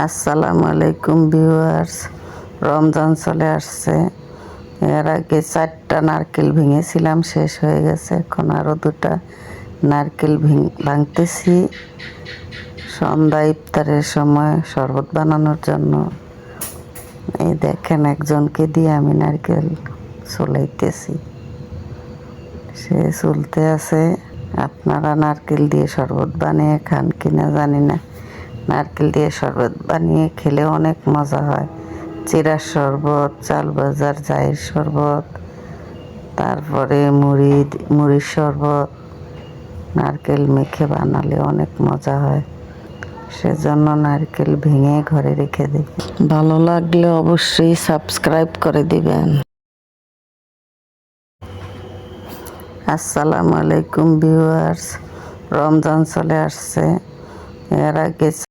আসসালামু আলাইকুম ভিউয়ার্স। রমজান চলে আসছে। এর আগে 4টা নারকেল ভেঙেছিলাম, শেষ হয়ে গেছে। এখন আরও 2টা নারকেল ভাঙতেছি সন্ধ্যা ইফতারের সময় শরবত বানানোর জন্য। এই দেখেন, একজনকে দিয়ে আমি নারকেল চুলাইতেছি, সে চুলতে আছে। আপনারা নারকেল দিয়ে শরবত বানিয়ে খান কিনা জানি না। নারকেল দিয়ে শরবত বানিয়ে খেলে অনেক মজা হয়। চিড়ার শরবত, চাল ভাজার জাইয়ের শরবত, তারপরে মুড়ির শরবত নারকেল মেখে বানালে অনেক মজা হয়। সেজন্য নারকেল ভেঙে ঘরে রেখে দিই। ভালো লাগলে অবশ্যই সাবস্ক্রাইব করে দিবেন। আসসালামু আলাইকুম ভিউয়ার্স। রমজান চলে আসছে। এর আগে